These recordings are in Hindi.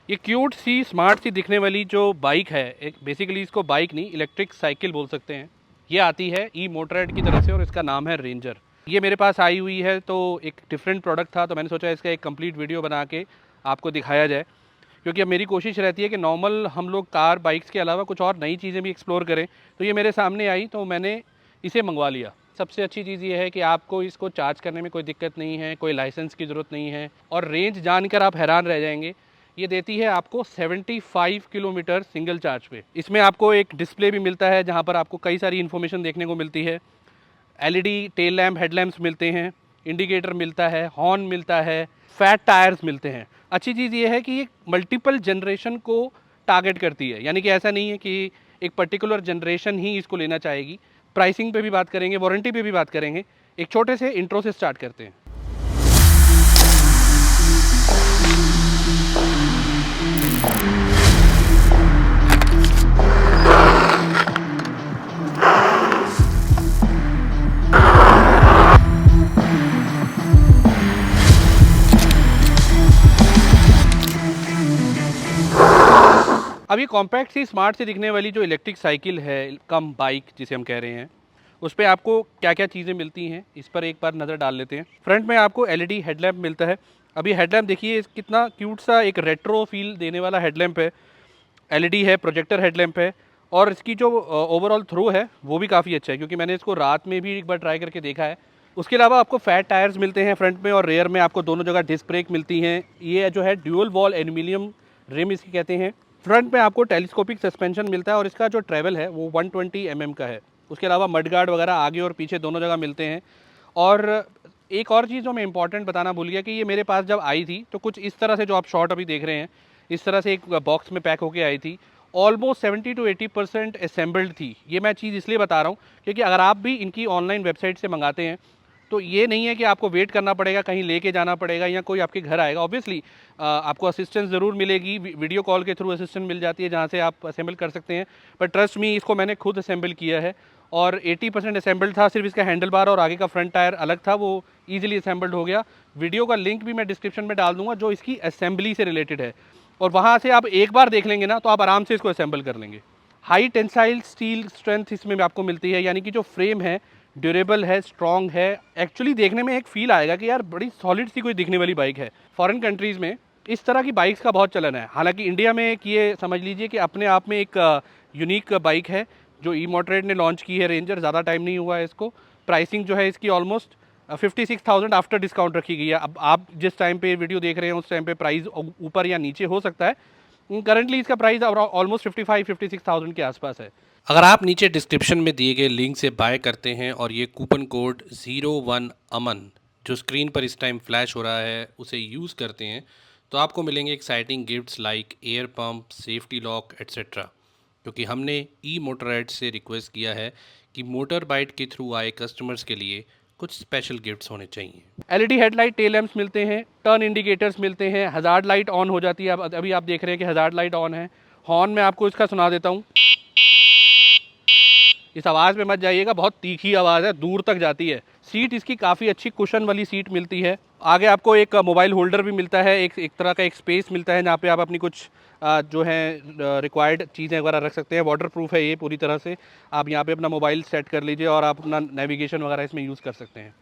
ये क्यूट सी स्मार्ट सी दिखने वाली जो बाइक है, एक बेसिकली इसको बाइक नहीं इलेक्ट्रिक साइकिल बोल सकते हैं। ये आती है ई मोटरेड की तरफ से और इसका नाम है रेंजर। ये मेरे पास आई हुई है तो एक डिफरेंट प्रोडक्ट था, तो मैंने सोचा इसका एक कंप्लीट वीडियो बना के आपको दिखाया जाए, क्योंकि अब मेरी कोशिश रहती है कि नॉर्मल हम लोग कार बाइक्स के अलावा कुछ और नई चीज़ें भी एक्सप्लोर करें। तो ये मेरे सामने आई तो मैंने इसे मंगवा लिया। सबसे अच्छी चीज़ ये है कि आपको इसको चार्ज करने में कोई दिक्कत नहीं है, कोई लाइसेंस की ज़रूरत नहीं है और रेंज जानकर आप हैरान रह जाएंगे। ये देती है आपको 75 किलोमीटर सिंगल चार्ज पे। इसमें आपको एक डिस्प्ले भी मिलता है जहाँ पर आपको कई सारी इन्फॉर्मेशन देखने को मिलती है। एलईडी टेल लैम्प हेडलैम्प्स मिलते हैं, इंडिकेटर मिलता है, हॉर्न मिलता है, फैट टायर्स मिलते हैं। अच्छी चीज़ ये है कि ये मल्टीपल जनरेशन को टारगेट करती है, यानी कि ऐसा नहीं है कि एक पर्टिकुलर जनरेशन ही इसको लेना चाहेगी। प्राइसिंग पे भी बात करेंगे, वारंटी पे भी बात करेंगे। एक छोटे से इंट्रो से स्टार्ट करते हैं। अब ये कॉम्पैक्ट सी स्मार्ट सी दिखने वाली जो इलेक्ट्रिक साइकिल है, कम बाइक जिसे हम कह रहे हैं, उस पर आपको क्या क्या चीज़ें मिलती हैं इस पर एक बार नज़र डाल लेते हैं। फ्रंट में आपको एलईडी हेडलैम्प मिलता है। अब ये हेडलैम्प देखिए कितना क्यूट सा एक रेट्रो फील देने वाला हेडलैम्प है। एलईडी है, प्रोजेक्टर हेडलैम्प है और इसकी जो ओवरऑल थ्रो है वो भी काफ़ी अच्छा है, क्योंकि मैंने इसको रात में भी एक बार ट्राई करके देखा है। उसके अलावा आपको फैट टायर्स मिलते हैं फ्रंट में और रेयर में आपको दोनों जगह डिस्क ब्रेक मिलती हैं। ये जो है ड्यूअल वॉल एल्यूमिनियम रिम इसकी कहते हैं। फ्रंट में आपको टेलीस्कोपिक सस्पेंशन मिलता है और इसका जो ट्रैवल है वो 120 का है। उसके अलावा मडगार्ड वगैरह आगे और पीछे दोनों जगह मिलते हैं। और एक और चीज़ जो मैं इंपॉर्टेंट बताना भूल गया कि ये मेरे पास जब आई थी तो कुछ इस तरह से जो आप शॉट अभी देख रहे हैं, इस तरह से एक बॉक्स में पैक होके आई थी। ऑलमोस्ट 70 to 80% असेंबल्ड थी। ये मैं चीज़ इसलिए बता रहा हूँ क्योंकि अगर आप भी इनकी ऑनलाइन वेबसाइट से मंगाते हैं तो ये नहीं है कि आपको वेट करना पड़ेगा, कहीं लेके जाना पड़ेगा या कोई आपके घर आएगा। ऑब्वियसली आपको असिस्टेंस ज़रूर मिलेगी, वीडियो कॉल के थ्रू असिस्टेंस मिल जाती है जहाँ से आप असेंबल कर सकते हैं। पर ट्रस्ट मी, इसको मैंने खुद असेंबल किया है और 80% असेंबल्ड था। सिर्फ इसका हैंडल बार और आगे का फ्रंट टायर अलग था, वो ईजिली असेंबल्ड हो गया। वीडियो का लिंक भी मैं डिस्क्रिप्शन में डाल दूंगा जो इसकी असेंबली से रिलेटेड है, और वहाँ से आप एक बार देख लेंगे ना तो आप आराम से इसको असेंबल कर लेंगे। हाई टेंसाइल स्टील स्ट्रेंथ इसमें भी आपको मिलती है, यानी कि जो फ्रेम है ड्यूरेबल है, स्ट्रॉन्ग है। एक्चुअली देखने में एक फील आएगा कि यार बड़ी सॉलिड सी कोई दिखने वाली बाइक है। फॉरेन कंट्रीज़ में इस तरह की बाइक्स का बहुत चलन है। हालांकि इंडिया में एक ये समझ लीजिए कि अपने आप में एक यूनिक बाइक है जो ई मोटरेड ने लॉन्च की है, रेंजर। ज़्यादा टाइम नहीं हुआ है इसको। प्राइसिंग जो है इसकी ऑलमोस्ट 56,000 आफ्टर डिस्काउंट रखी गई है। अब आप जिस टाइम पे वीडियो देख रहे हैं उस टाइम पे प्राइस ऊपर या नीचे हो सकता है। करंटली इसका प्राइस ऑलमोस्ट 56,000 के आसपास है। अगर आप नीचे डिस्क्रिप्शन में दिए गए लिंक से बाय करते हैं और ये कूपन कोड 01 अमन जो स्क्रीन पर इस टाइम फ्लैश हो रहा है उसे यूज़ करते हैं तो आपको मिलेंगे exciting gifts like air pump, safety lock etcetera. क्योंकि हमने ई मोटरेड से रिक्वेस्ट किया है कि मोटर बाइट के थ्रू आए कस्टमर्स के लिए कुछ स्पेशल गिफ्ट्स होने चाहिए। एलईडी हेडलाइट, टेल लैंप्स मिलते हैं, टर्न इंडिकेटर्स मिलते हैं, हज़ार्ड लाइट ऑन हो जाती है। अब अभी आप देख रहे हैं कि हज़ार्ड लाइट ऑन है। हॉर्न में आपको इसका सुना देता हूँ। इस आवाज़ में मत जाइएगा, बहुत तीखी आवाज़ है, दूर तक जाती है। सीट इसकी काफ़ी अच्छी कुशन वाली सीट मिलती है। आगे आपको एक मोबाइल होल्डर भी मिलता है, एक तरह का एक स्पेस मिलता है जहाँ पे आप अपनी कुछ जो है रिक्वायर्ड चीज़ें वगैरह रख सकते हैं। वाटर प्रूफ है ये पूरी तरह से। आप यहाँ पे अपना मोबाइल सेट कर लीजिए और आप अपना नेविगेशन वगैरह इसमें यूज़ कर सकते हैं।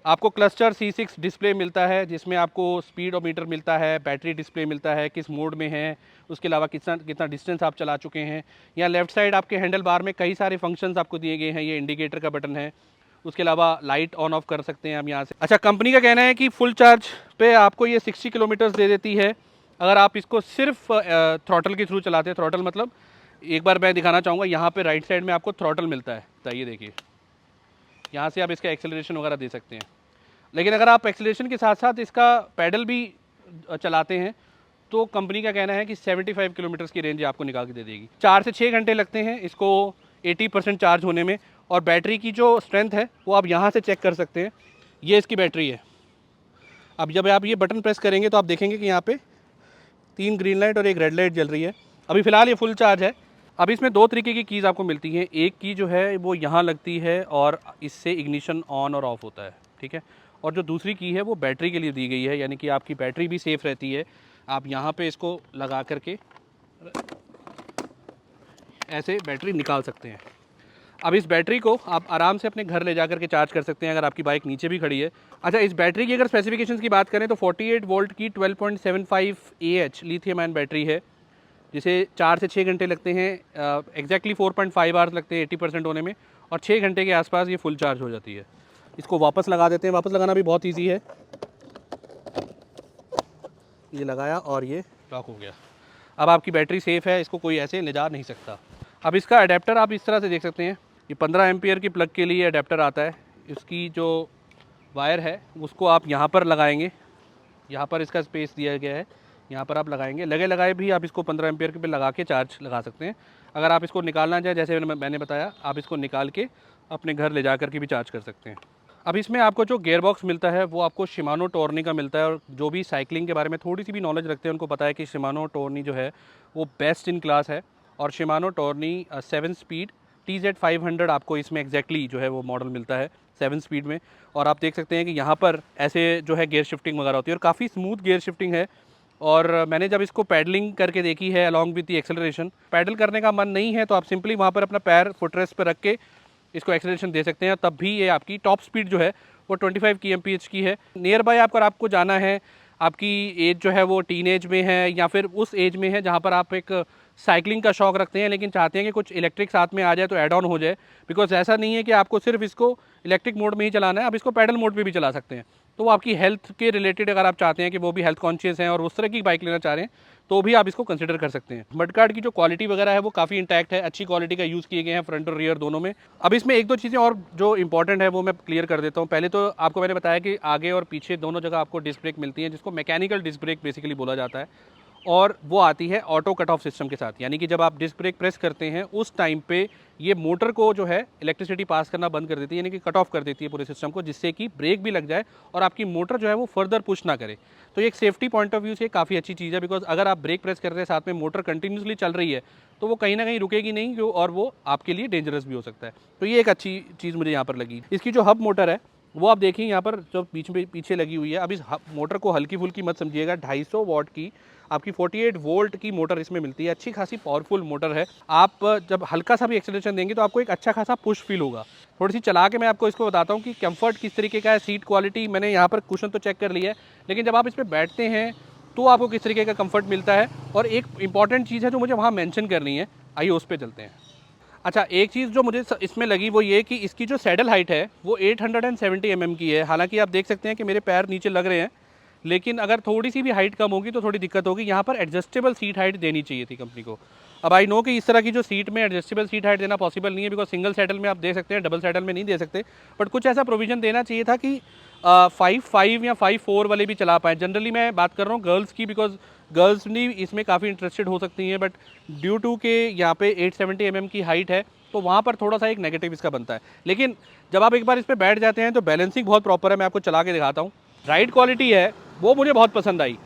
आपको क्लस्टर C6 डिस्प्ले मिलता है जिसमें आपको स्पीडोमीटर मिलता है, बैटरी डिस्प्ले मिलता है, किस मोड में है, उसके अलावा कितना कितना डिस्टेंस आप चला चुके हैं। या लेफ़्ट साइड आपके हैंडल बार में कई सारे फंक्शंस आपको दिए गए हैं। ये इंडिकेटर का बटन है, उसके अलावा लाइट ऑन ऑफ कर सकते हैं हम यहाँ से। अच्छा, कंपनी का कहना है कि फुल चार्ज पे आपको ये 60 किलोमीटर्स दे देती है अगर आप इसको सिर्फ थ्रॉटल के थ्रू चलाते हैं। थ्रॉटल मतलब एक बार मैं दिखाना चाहूँगा, यहाँ पर राइट साइड में आपको थ्रॉटल मिलता है। तो ये देखिए, यहाँ से आप इसका एक्सेलरेशन वगैरह दे सकते हैं। लेकिन अगर आप एक्सेलरेशन के साथ साथ इसका पैडल भी चलाते हैं तो कंपनी का कहना है कि 75 किलोमीटर्स की रेंज आपको निकाल के दे देगी। 4 से 6 घंटे लगते हैं इसको 80% चार्ज होने में। और बैटरी की जो स्ट्रेंथ है वो आप यहाँ से चेक कर सकते हैं। ये इसकी बैटरी है। अब जब आप ये बटन प्रेस करेंगे तो आप देखेंगे कि यहाँ पे 3 ग्रीन लाइट और 1 रेड लाइट जल रही है। अभी फ़िलहाल ये फुल चार्ज है। अब इसमें 2 तरीके की कीज़ आपको मिलती हैं। एक की जो है वो यहाँ लगती है और इससे इग्निशन ऑन और ऑफ होता है, ठीक है। और जो दूसरी की है वो बैटरी के लिए दी गई है, यानी कि आपकी बैटरी भी सेफ़ रहती है। आप यहाँ पे इसको लगा करके ऐसे बैटरी निकाल सकते हैं। अब इस बैटरी को आप आराम से अपने घर ले जा करके चार्ज कर सकते हैं अगर आपकी बाइक नीचे भी खड़ी है। अच्छा, इस बैटरी की अगर स्पेसिफिकेशंस की बात करें तो 48 वोल्ट की 12.75 AH लिथियम आयन बैटरी है, जिसे 4 से 6 घंटे लगते हैं, एग्जैक्टली 4.5 आवर्स लगते हैं 80% होने में, और 6 घंटे के आसपास ये फुल चार्ज हो जाती है। इसको वापस लगा देते हैं। वापस लगाना भी बहुत ईजी है। ये लगाया और ये लॉक हो गया। अब आपकी बैटरी सेफ़ है, इसको कोई ऐसे ले जा नहीं सकता। अब इसका अडेप्टर आप इस तरह से देख सकते हैं। ये 15 एम्पियर की प्लग के लिए अडेप्टर आता है। इसकी जो वायर है उसको आप यहाँ पर लगाएंगे। यहाँ पर इसका स्पेस दिया गया है, यहाँ पर आप लगाएंगे। लगे लगाए भी आप इसको 15 एम्पियर के पे लगा के चार्ज लगा सकते हैं। अगर आप इसको निकालना चाहें, जैसे मैंने बताया, आप इसको निकाल के अपने घर ले जा कर के भी चार्ज कर सकते हैं। अब इसमें आपको जो गियर बॉक्स मिलता है वो आपको शिमानो टॉर्नी का मिलता है, और जो भी साइकिलिंग के बारे में थोड़ी सी भी नॉलेज रखते हैं उनको पता है कि शिमानो टॉर्नी जो है वो बेस्ट इन क्लास है। और शिमानो टॉर्नी 7 स्पीड TZ500 आपको इसमें एग्जैक्टली जो है वो मॉडल मिलता है 7 स्पीड में। और आप देख सकते हैं कि यहाँ पर ऐसे जो है गियर शिफ्टिंग वगैरह होती है और काफ़ी स्मूथ गियर शिफ्टिंग है। और मैंने जब इसको पैडलिंग करके देखी है along with the acceleration, pedal करने का मन नहीं है तो आप सिंपली वहाँ पर अपना पैर फुटरेस्ट पर रख के इसको एक्सेलरेशन दे सकते हैं, तब भी ये आपकी टॉप स्पीड जो है वो 25 kmph की है। नियर बाय आपको जाना है, आपकी एज जो है वो टीनेज में है या फिर उस एज में है जहाँ पर आप एक साइकिलिंग का शौक रखते हैं लेकिन चाहते हैं कि कुछ इलेक्ट्रिक साथ में आ जाए तो ऐड ऑन हो जाए। बिकॉज ऐसा नहीं है कि आपको सिर्फ इसको इलेक्ट्रिक मोड में ही चलाना है, आप इसको पैडल मोड पे भी चला सकते हैं। तो वो आपकी हेल्थ के रिलेटेड, अगर आप चाहते हैं कि वो भी हेल्थ कॉन्शियस हैं और उस तरह की बाइक लेना चाह रहे हैं तो भी आप इसको कंसिडर कर सकते हैं। मडगार्ड की जो क्वालिटी वगैरह है वो काफ़ी इंटैक्ट है, अच्छी क्वालिटी का यूज़ किए गए हैं फ्रंट और रियर दोनों में। अब इसमें एक दो चीज़ें और जो इंपॉर्टेंट है वो मैं क्लियर कर देता हूँ। पहले तो आपको मैंने बताया कि आगे और पीछे दोनों जगह आपको डिस्क ब्रेक मिलती है, जिसको मैकेनिकल डिस्क ब्रेक बेसिकली बोला जाता है, और वो आती है ऑटो कट ऑफ सिस्टम के साथ। यानी कि जब आप डिस्क ब्रेक प्रेस करते हैं उस टाइम पे ये मोटर को जो है इलेक्ट्रिसिटी पास करना बंद कर देती है, यानी कि कट ऑफ कर देती है पूरे सिस्टम को, जिससे कि ब्रेक भी लग जाए और आपकी मोटर जो है वो फर्दर पुश ना करे। तो ये एक सेफ्टी पॉइंट ऑफ व्यू से काफ़ी अच्छी चीज़ है, बिकॉज अगर आप ब्रेक प्रेस कर रहे हैं साथ में मोटर कंटिन्यूसली चल रही है तो वो कहीं ना कहीं रुकेगी नहीं, और वो आपके लिए डेंजरस भी हो सकता है। तो ये एक अच्छी चीज़ मुझे यहाँ पर लगी। इसकी जो हब मोटर है वो आप देखिए यहाँ पर जो पीछे लगी हुई है। अब इस मोटर को हल्की फुल्की मत समझिएगा, 250 वॉट की आपकी 48 वोल्ट की मोटर इसमें मिलती है। अच्छी खासी पावरफुल मोटर है। आप जब हल्का सा भी एक्सेलरेशन देंगे तो आपको एक अच्छा खासा पुश फील होगा। थोड़ी सी चला के मैं आपको इसको बताता हूँ कि कंफर्ट किस तरीके का है। सीट क्वालिटी मैंने यहाँ पर कुशन तो चेक कर लिया है, लेकिन जब आप इस पर बैठते हैं तो आपको किस तरीके का कंफर्ट मिलता है। और एक इंपॉर्टेंट चीज़ है जो मुझे वहाँ मेंशन करनी है, आइए उस पर चलते हैं। अच्छा, एक चीज़ जो मुझे इसमें लगी वो ये कि इसकी जो सैडल हाइट है वो 870 mm की है। हालांकि आप देख सकते हैं कि मेरे पैर नीचे लग रहे हैं, लेकिन अगर थोड़ी सी भी हाइट कम होगी तो थोड़ी दिक्कत होगी। यहाँ पर एडजस्टेबल सीट हाइट देनी चाहिए थी कंपनी को। अब आई नो कि इस तरह की जो सीट में एडजस्टेबल सीट हाइट देना पॉसिबल नहीं है, बिकॉज सिंगल सैडल में आप दे सकते हैं, डबल सैडल में नहीं दे सकते। बट कुछ ऐसा प्रोविज़न देना चाहिए था कि 5.5 या 5.4 वाले भी चला पाएँ। जनरली मैं बात कर रहा हूँ गर्ल्स की, बिकॉज गर्ल्स भी इसमें काफ़ी इंटरेस्टेड हो सकती हैं, बट ड्यू टू के यहाँ पे 870 mm की हाइट है तो वहाँ पर थोड़ा सा एक नेगेटिव इसका बनता है। लेकिन जब आप एक बार इस पर बैठ जाते हैं तो बैलेंसिंग बहुत प्रॉपर है। मैं आपको चला के दिखाता हूँ। राइड क्वालिटी है वो मुझे बहुत पसंद आई,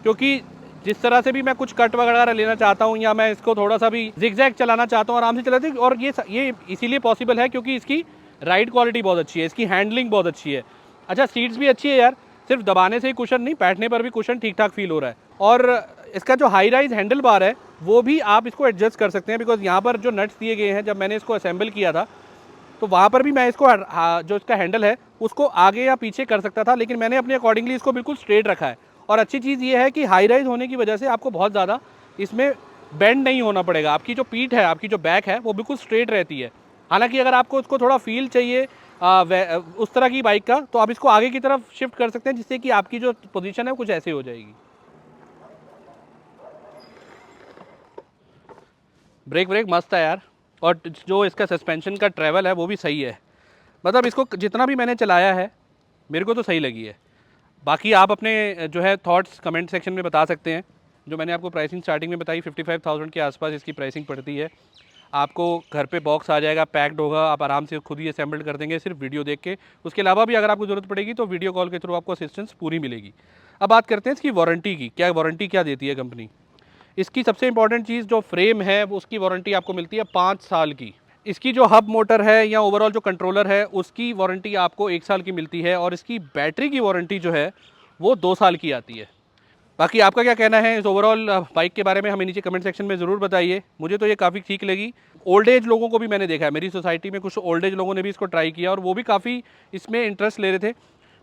क्योंकि जिस तरह से भी मैं कुछ कट वगैरह लेना चाहता हूँ या मैं इसको थोड़ा सा भी जिगजैग चलाना चाहता हूँ आराम से चलाती है। और ये इसीलिए पॉसिबल है क्योंकि इसकी राइड क्वालिटी बहुत अच्छी है, इसकी हैंडलिंग बहुत अच्छी है। अच्छा, सीट्स भी अच्छी है यार, सिर्फ दबाने से ही कुशन नहीं, बैठने पर भी कुशन ठीक ठाक फील हो रहा है। और इसका जो हाई राइज हैंडल बार है वो भी आप इसको एडजस्ट कर सकते हैं, बिकॉज यहाँ पर जो नट्स दिए गए हैं, जब मैंने इसको असेंबल किया था तो वहाँ पर भी मैं इसको जो इसका हैंडल है उसको आगे या पीछे कर सकता था, लेकिन मैंने अपने अकॉर्डिंगली इसको बिल्कुल स्ट्रेट रखा है। और अच्छी चीज़ ये है कि हाई राइज होने की वजह से आपको बहुत ज़्यादा इसमें बेंड नहीं होना पड़ेगा। आपकी जो पीठ है, आपकी जो बैक है वो बिल्कुल स्ट्रेट रहती है। हालांकि अगर आपको उसको थोड़ा फील चाहिए उस तरह की बाइक का, तो आप इसको आगे की तरफ शिफ्ट कर सकते हैं, जिससे कि आपकी जो पोजीशन है कुछ ऐसे हो जाएगी। ब्रेक मस्त है यार, और जो इसका सस्पेंशन का ट्रैवल है वो भी सही है। मतलब इसको जितना भी मैंने चलाया है मेरे को तो सही लगी है। बाकी आप अपने जो है थॉट्स कमेंट सेक्शन में बता सकते हैं। जो मैंने आपको प्राइसिंग स्टार्टिंग में बताई 55,000 के आसपास इसकी प्राइसिंग पड़ती है। आपको घर पे बॉक्स आ जाएगा, पैक्ड होगा, आप आराम से खुद ही असेंबल्ड कर देंगे सिर्फ वीडियो देख के। उसके अलावा भी अगर आपको ज़रूरत पड़ेगी तो वीडियो कॉल के थ्रू आपको असिस्टेंस पूरी मिलेगी। अब बात करते हैं इसकी वारंटी की। वारंटी क्या देती है कंपनी? इसकी सबसे इंपॉर्टेंट चीज़ जो फ्रेम है वो उसकी वारंटी आपको मिलती है 5 साल की। इसकी जो हब मोटर है या ओवरऑल जो कंट्रोलर है उसकी वारंटी आपको 1 साल की मिलती है, और इसकी बैटरी की वारंटी जो है वो 2 साल की आती है। बाकी आपका क्या कहना है इस ओवरऑल बाइक के बारे में हमें नीचे कमेंट सेक्शन में ज़रूर बताइए। मुझे तो ये काफ़ी ठीक लगी। ओल्ड एज लोगों को भी मैंने देखा है, मेरी सोसाइटी में कुछ ओल्ड एज लोगों ने भी इसको ट्राई किया और वो भी काफ़ी इसमें इंटरेस्ट ले रहे थे।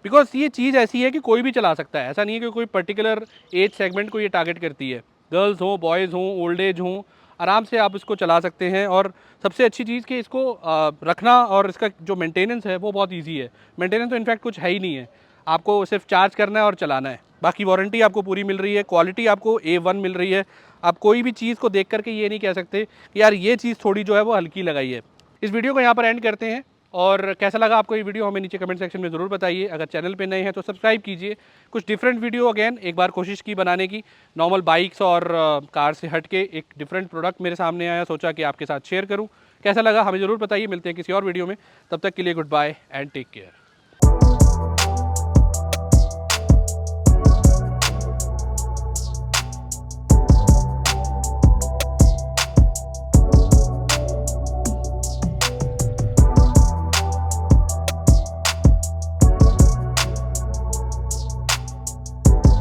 बिकॉज ये चीज़ ऐसी है कि कोई भी चला सकता है, ऐसा नहीं है कि कोई पर्टिकुलर एज सेगमेंट को ये टारगेट करती है। गर्ल्स हों, बॉयज़ हों, ओल्ड एज हों, आराम से आप इसको चला सकते हैं। और सबसे अच्छी चीज़ कि इसको रखना और इसका जो मेंटेनेंस है वो बहुत ईजी है। मेंटेनेंस तो इनफैक्ट कुछ है ही नहीं है, आपको सिर्फ चार्ज करना है और चलाना है। बाकी वारंटी आपको पूरी मिल रही है, क्वालिटी आपको A1 मिल रही है। आप कोई भी चीज़ को देख करके ये नहीं कह सकते कि यार ये चीज़ थोड़ी जो है वो हल्की लगाई है। इस वीडियो को यहाँ पर एंड करते हैं और कैसा लगा आपको ये वीडियो हमें नीचे कमेंट सेक्शन में ज़रूर बताइए। अगर चैनल पे नए हैं तो सब्सक्राइब कीजिए। कुछ डिफरेंट वीडियो अगेन एक बार कोशिश की बनाने की, नॉर्मल बाइक्स और कार से हट के एक डिफरेंट प्रोडक्ट मेरे सामने आया, सोचा कि आपके साथ शेयर करूँ। कैसा लगा हमें ज़रूर बताइए। मिलते हैं किसी और वीडियो में, तब तक के लिए goodbye and take care.